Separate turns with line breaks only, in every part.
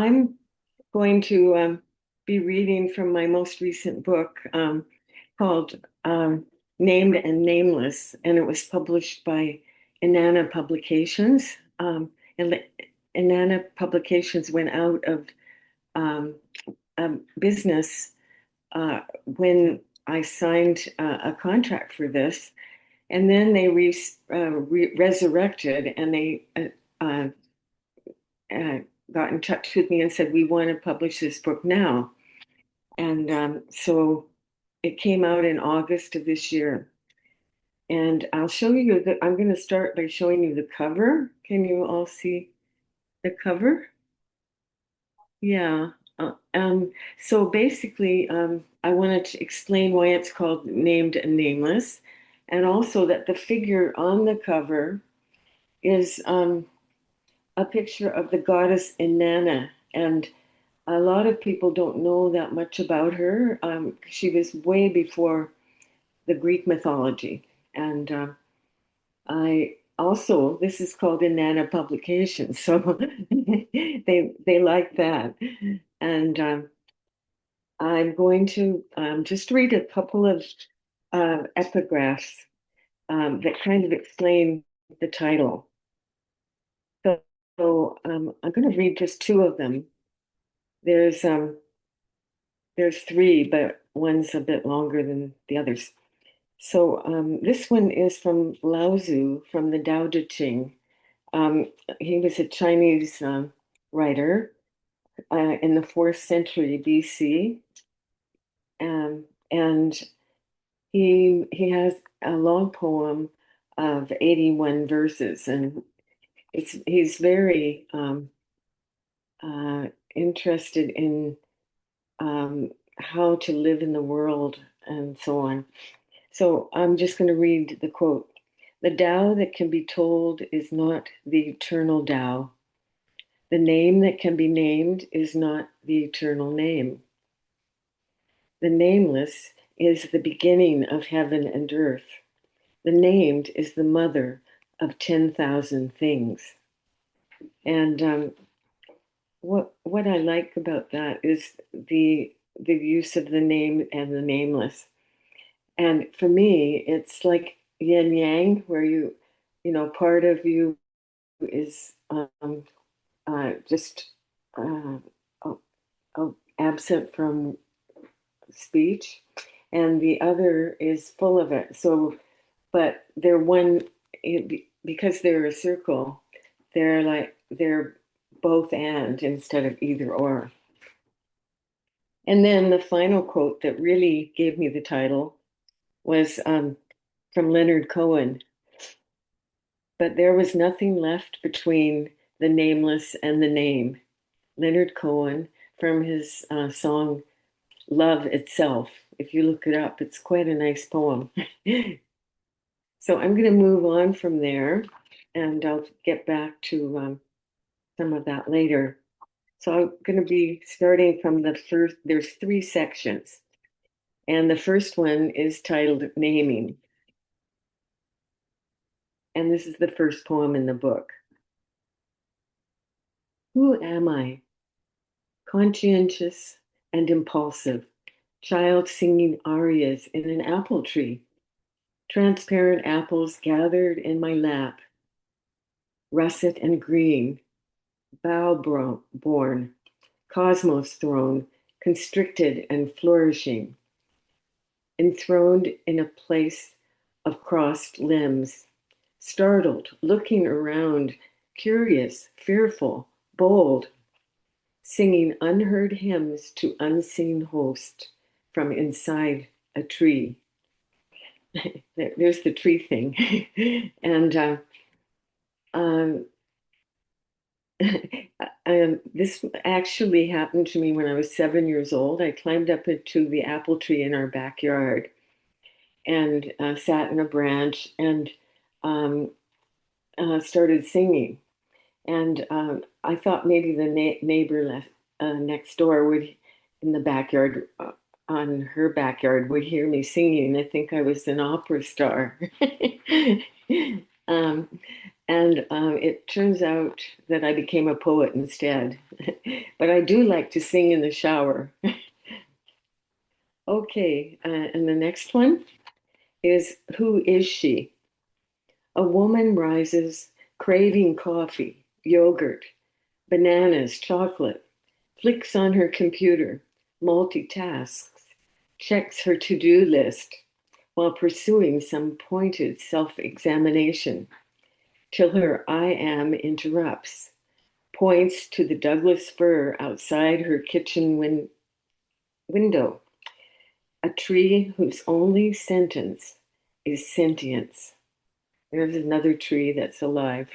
I'm going to be reading from my most recent book called Named and Nameless, and it was published by Inanna Publications. And Inanna Publications went out of business when I signed a contract for this, and then they resurrected and they uh, uh, got in touch with me and said, "We want to publish this book now." And so it came out in August of this year. And I'll show you that. I'm going to start by showing you the cover. Can you all see the cover? Yeah. So basically, I wanted to explain why it's called Named and Nameless, and also that the figure on the cover is a picture of the goddess Inanna. And a lot of people don't know that much about her. She was way before the Greek mythology. And I also, this is called Inanna Publications, so they like that. And I'm going to just read a couple of epigraphs that kind of explain the title. So I'm going to read just two of them. There's um, there's three, but one's a bit longer than the others. So this one is from Lao Tzu from the Tao Te Ching. Um, he was a Chinese writer in the fourth century BC, and he has a long poem of 81 verses, and he's very interested in how to live in the world and so on. So I'm just going to read the quote. The Tao that can be told is not the eternal Tao. The name that can be named is not the eternal name. The nameless is the beginning of heaven and earth. The named is the mother of 10,000 things. And what I like about that is the use of the name and the nameless. And for me, it's like yin yang, where part of you is just uh, oh, absent from speech, and the other is full of it. So, but they're one because they're a circle. They're both and instead of either or. And then the final quote that really gave me the title was from Leonard Cohen. But there was nothing left between the nameless and the name. Leonard Cohen, from his song Love Itself. If you look it up, it's quite a nice poem. So I'm going to move on from there and I'll get back to some of that later. So I'm going to be starting from the first, there's three sections. And the first one is titled Naming. And this is the first poem in the book. Who am I? Conscientious and impulsive, child singing arias in an apple tree, transparent apples gathered in my lap, russet and green, bough born, cosmos throne, constricted and flourishing, enthroned in a place of crossed limbs, startled, looking around, curious, fearful, bold, singing unheard hymns to unseen host from inside a tree. There's the tree thing. And um, this actually happened to me when I was 7 years old. I climbed up into the apple tree in our backyard and sat in a branch and um, started singing. And I thought maybe the neighbor next door would, in the backyard, on her backyard, would hear me singing. I think I was an opera star. um, And it turns out that I became a poet instead. But I do like to sing in the shower. Okay, and the next one is Who is she? A woman rises, craving coffee, yogurt, bananas, chocolate, flicks on her computer, multitasks, checks her to-do list while pursuing some pointed self-examination till her I am interrupts, points to the Douglas fir outside her kitchen window, a tree whose only sentence is sentience. There's another tree that's alive.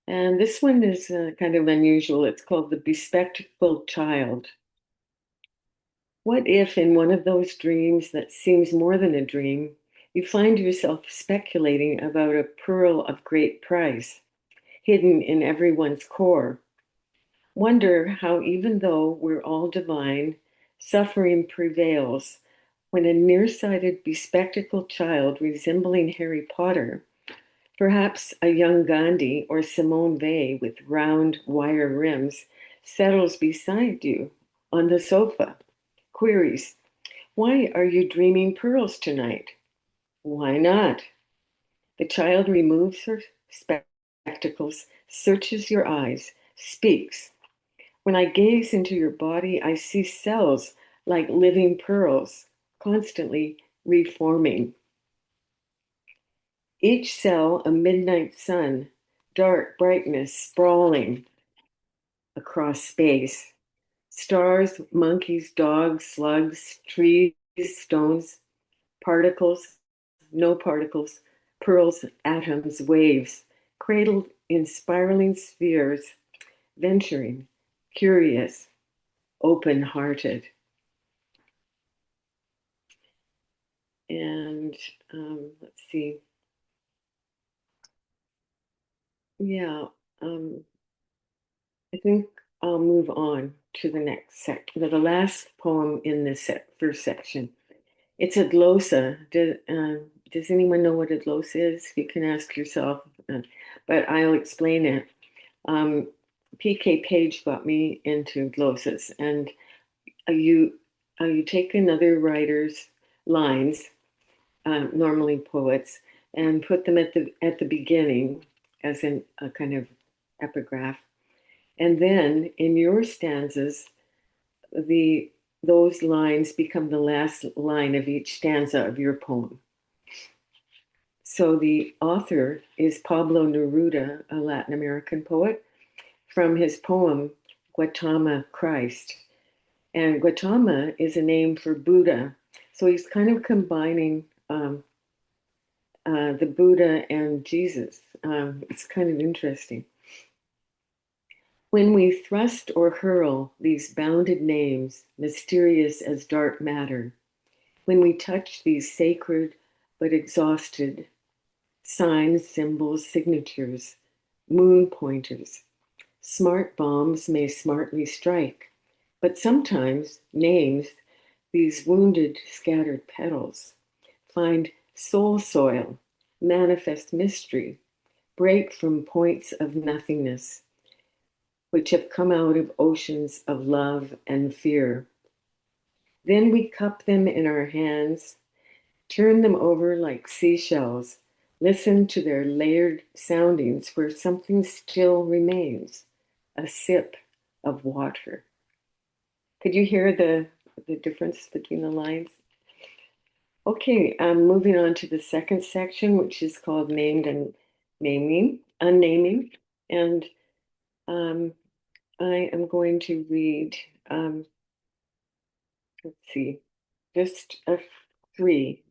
And this one is kind of unusual. It's called The Bespectacled Child. What if, in one of those dreams that seems more than a dream, you find yourself speculating about a pearl of great price, hidden in everyone's core? Wonder how, even though we're all divine, suffering prevails when a nearsighted, bespectacled child resembling Harry Potter, perhaps a young Gandhi or Simone Weil with round wire rims, settles beside you on the sofa, queries, "Why are you dreaming pearls tonight?" "Why not?" The child removes her spectacles, searches your eyes, speaks. "When I gaze into your body, I see cells like living pearls, constantly reforming. Each cell a midnight sun, dark brightness sprawling across space. Stars, monkeys, dogs, slugs, trees, stones, particles, no particles, pearls, atoms, waves, cradled in spiraling spheres, venturing, curious, open-hearted." And let's see. Yeah, um, I think I'll move on to the next section, the last poem in this first section. It's a glosa. Does anyone know what a glosa is? You can ask yourself, but I'll explain it. Um, PK Page got me into glosas, and you you take another writer's lines, normally poets, and put them at the beginning as in a kind of epigraph, and then in your stanzas, the those lines become the last line of each stanza of your poem. So the author is Pablo Neruda, a Latin American poet, from his poem Gautama Christ. And Gautama is a name for Buddha. So he's kind of combining the Buddha and Jesus. It's kind of interesting. When we thrust or hurl these bounded names, mysterious as dark matter, when we touch these sacred but exhausted signs, symbols, signatures, moon pointers, smart bombs may smartly strike, but sometimes names, these wounded, scattered petals, find soul soil, manifest mystery, break from points of nothingness, which have come out of oceans of love and fear. Then we cup them in our hands, turn them over like seashells, listen to their layered soundings where something still remains, a sip of water. Could you hear the difference between the lines? Okay, I'm moving on to the second section, which is called Named and Unnaming. And um, I am going to read, let's see, just three.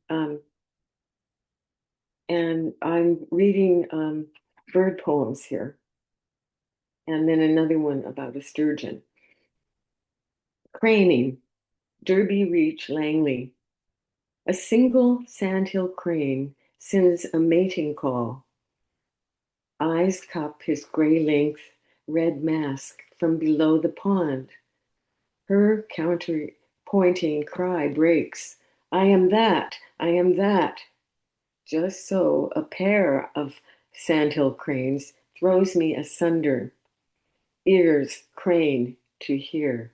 And I'm reading bird poems here, and then another one about a sturgeon. Craning, Derby Reach, Langley. A single sandhill crane sends a mating call. Eyes cup his gray length, red mask from below the pond. Her counter-pointing cry breaks. I am that, I am that. Just so a pair of sandhill cranes throws me asunder, ears crane to hear.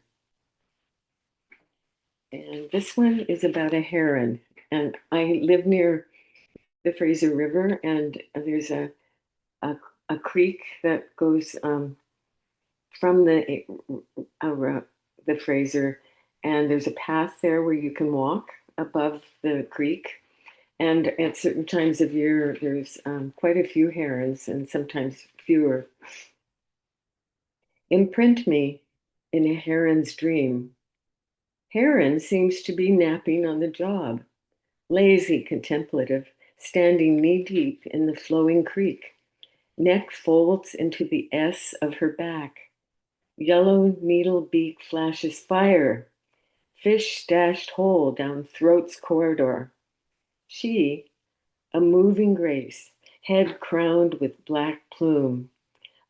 And this one is about a heron. And I live near the Fraser River, and there's a, a creek that goes from the Fraser, and there's a path there where you can walk above the creek. And at certain times of year, there's quite a few herons, and sometimes fewer. Imprint me in a heron's dream. Heron seems to be napping on the job, lazy, contemplative, standing knee-deep in the flowing creek. Neck folds into the S of her back. Yellow needle beak flashes fire. Fish stashed whole down throat's corridor. She, a moving grace, head crowned with black plume.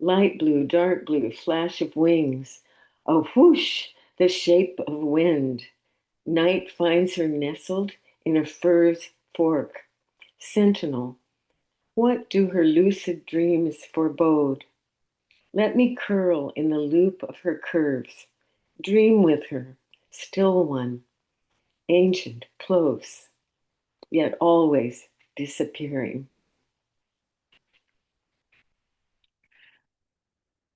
Light blue, dark blue, flash of wings. A whoosh, the shape of wind. Night finds her nestled in a furze fork. Sentinel, what do her lucid dreams forebode? Let me curl in the loop of her curves. Dream with her, still one, ancient, close, yet always disappearing.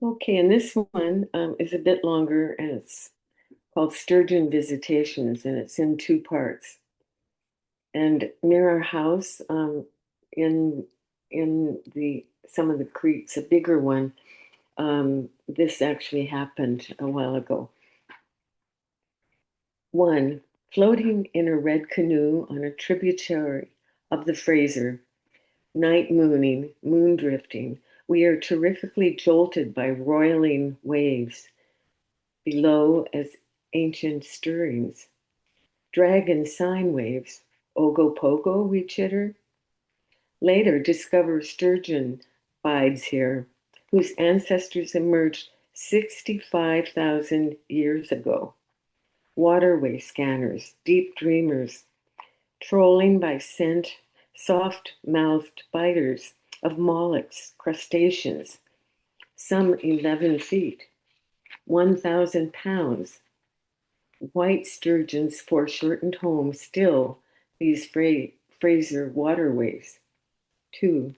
Okay, and this one is a bit longer, and it's called Sturgeon Visitations, and it's in two parts. And near our house, in the some of the creeks, a bigger one, this actually happened a while ago. One, floating in a red canoe on a tributary of the Fraser, night mooning, moon drifting, we are terrifically jolted by roiling waves. Below, as ancient stirrings, dragon sine waves, ogopogo, we chitter. Later, discover sturgeon bides here, whose ancestors emerged 65,000 years ago. Waterway scanners, deep dreamers, trolling by scent, soft-mouthed biters of mollusks, crustaceans, some 11 feet, 1,000 pounds. White sturgeons foreshortened home still these Fraser waterways. 2.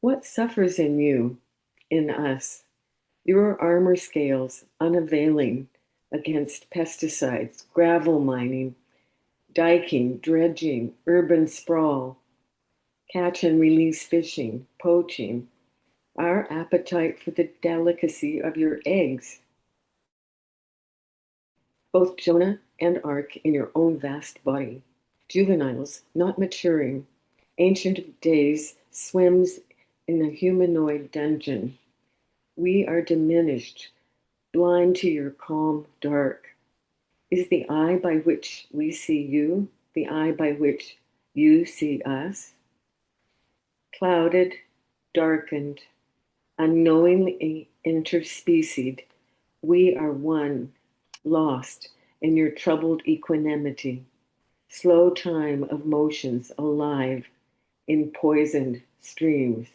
What suffers in you, in us? Your armor scales unavailing against pesticides, gravel mining, diking, dredging, urban sprawl, catch and release fishing, poaching, our appetite for the delicacy of your eggs, both Jonah and Ark in your own vast body, juveniles not maturing, ancient of days swims in a humanoid dungeon. We are diminished, blind to your calm dark. Is the eye by which we see you the eye by which you see us? Clouded, darkened, unknowingly interspecied, we are one, lost in your troubled equanimity, slow time of motions alive in poisoned streams.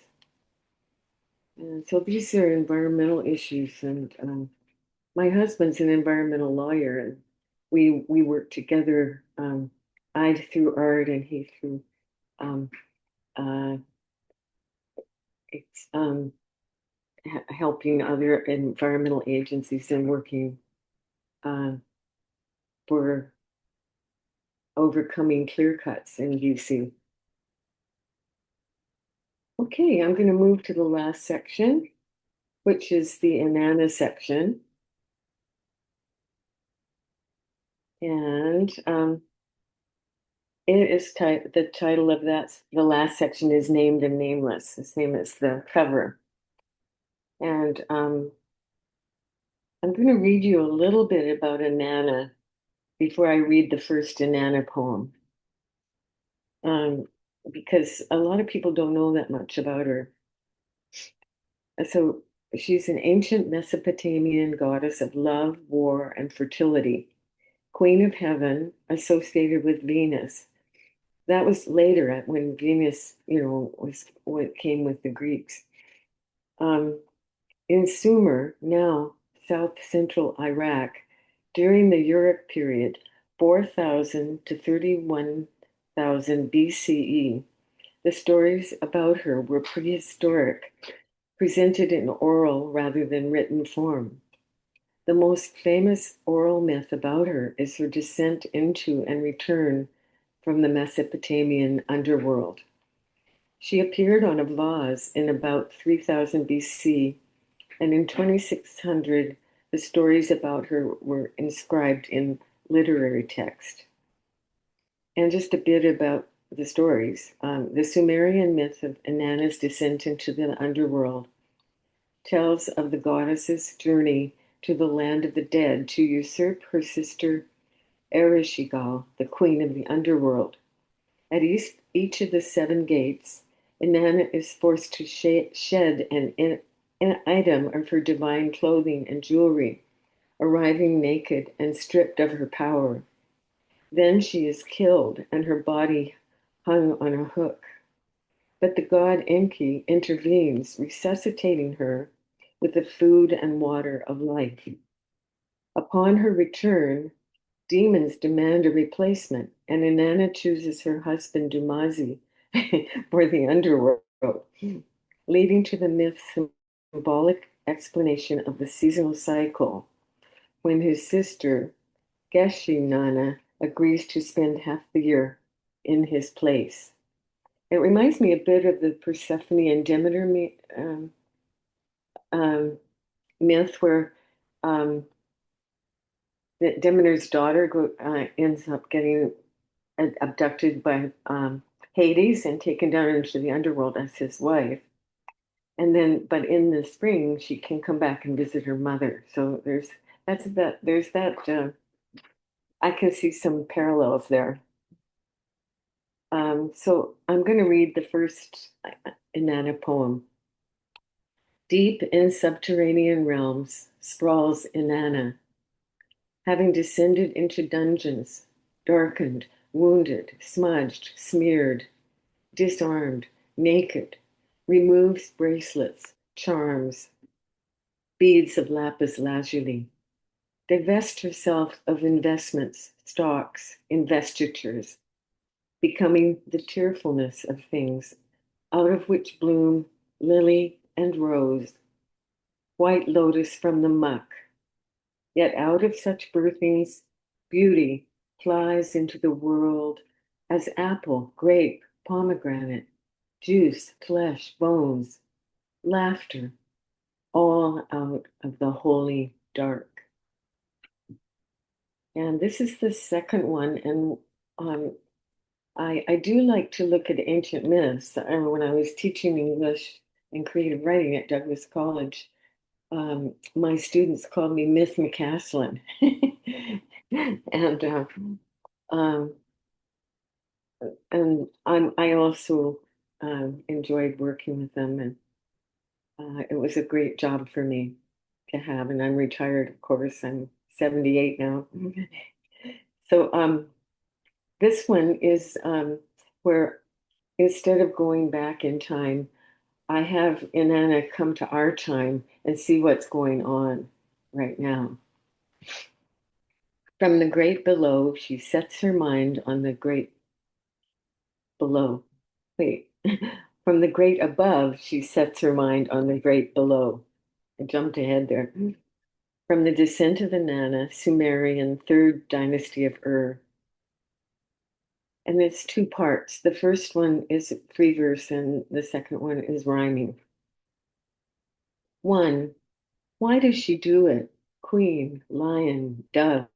And so these are environmental issues, and my husband's an environmental lawyer, and we work together. I through art, and he through um, uh, it's helping other environmental agencies and working uh, for overcoming clear cuts in UC. Okay, I'm going to move to the last section, which is the Inanna section. And it is the title of the last section is Named and Nameless, the same as the cover. And I'm going to read you a little bit about Inanna before I read the first Inanna poem. Because a lot of people don't know that much about her. So she's an ancient Mesopotamian goddess of love, war, and fertility, queen of heaven, associated with Venus. That was later when Venus, was what came with the Greeks. Um, in Sumer, now south central Iraq, during the Uruk period, 4000 to 31,000 BCE, the stories about her were prehistoric, presented in oral rather than written form. The most famous oral myth about her is her descent into and return from the Mesopotamian underworld. She appeared on a vase in about 3000 BC, and in 2600, the stories about her were inscribed in literary text. And just a bit about the stories. The Sumerian myth of Inanna's descent into the underworld tells of the goddess's journey to the land of the dead to usurp her sister Erishigal, the queen of the underworld. At each of the seven gates, Inanna is forced to shed an item of her divine clothing and jewelry, arriving naked and stripped of her power. Then she is killed and her body hung on a hook. But the god Enki intervenes, resuscitating her with the food and water of life. Upon her return, demons demand a replacement, and Inanna chooses her husband Dumazi for the underworld, leading to the myth's symbolic explanation of the seasonal cycle when his sister Geshe-Nana agrees to spend half the year in his place. It reminds me a bit of the Persephone and Demeter um, myth, where um, Demeter's daughter ends up getting abducted by Hades and taken down into the underworld as his wife. And then, but in the spring, she can come back and visit her mother. So there's that. I can see some parallels there. So I'm going to read the first Inanna poem. Deep in subterranean realms sprawls Inanna, having descended into dungeons, darkened, wounded, smudged, smeared, disarmed, naked, removes bracelets, charms, beads of lapis lazuli, divests herself of investments, stocks, investitures, becoming the tearfulness of things, out of which bloom lily and rose, white lotus from the muck. Yet out of such birthings, beauty flies into the world as apple, grape, pomegranate, juice, flesh, bones, laughter, all out of the holy dark. And this is the second one. And um, I do like to look at ancient myths. When I was teaching English and creative writing at Douglas College, my students called me Miss McCaslin. and um, I also enjoyed working with them, and it was a great job for me to have. And I'm retired, of course. I'm 78 now. So this one is where instead of going back in time, I have Inanna come to our time and see what's going on right now. From the great below, she sets her mind on the great below. Wait, from the great above, she sets her mind on the great below. I jumped ahead there. From the descent of Inanna, Sumerian third dynasty of Ur. And it's two parts. The first one is free verse, and the second one is rhyming. One, why does she do it? Queen, lion, dove,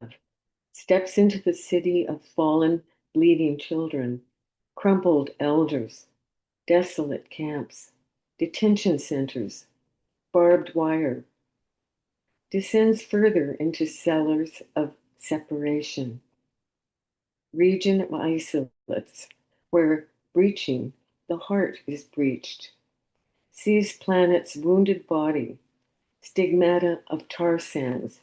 steps into the city of fallen, bleeding children, crumpled elders, desolate camps, detention centers, barbed wire, descends further into cellars of separation, region of isolates, where breaching, the heart is breached, sees planet's wounded body, stigmata of tar sands,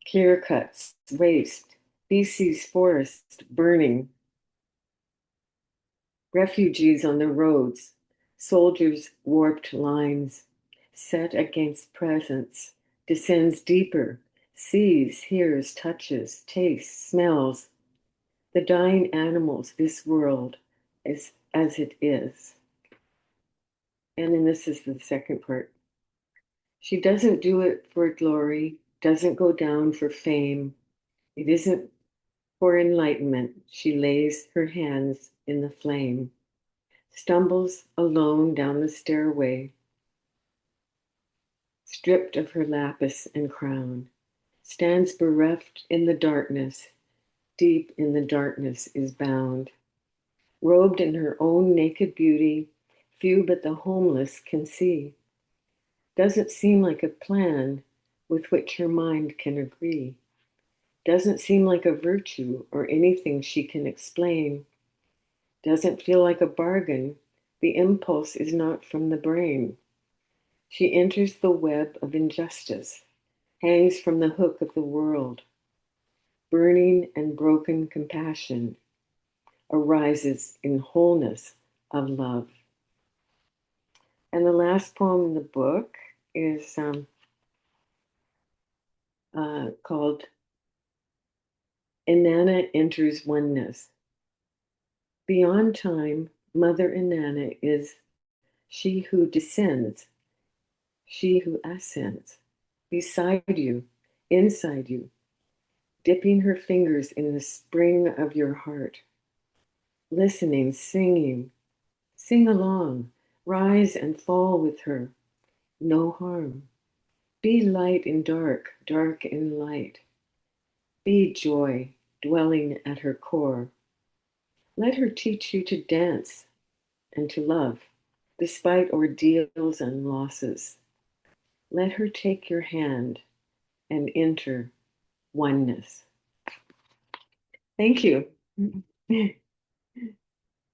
clear cuts, waste, BC's forest burning, Refugees on the roads, soldiers' warped lines, set against presence, descends deeper, sees, hears, touches, tastes, smells, the dying animals, this world is as it is. And then this is the second part. She doesn't do it for glory, doesn't go down for fame. It isn't for enlightenment. She lays her hands in the flame, stumbles alone down the stairway, stripped of her lapis and crown, stands bereft in the darkness, deep in the darkness is bound. Robed in her own naked beauty, few but the homeless can see. Doesn't seem like a plan with which her mind can agree. Doesn't seem like a virtue or anything she can explain. Doesn't feel like a bargain. The impulse is not from the brain. She enters the web of injustice, hangs from the hook of the world. Burning and broken compassion arises in wholeness of love. And the last poem in the book is called Inanna Enters Oneness. Beyond time, Mother Inanna is she who descends, she who ascends, beside you, inside you, dipping her fingers in the spring of your heart, listening, singing, sing along, rise and fall with her, no harm. Be light in dark, dark in light. Be joy, dwelling at her core. Let her teach you to dance and to love, despite ordeals and losses. Let her take your hand and enter oneness. Thank you.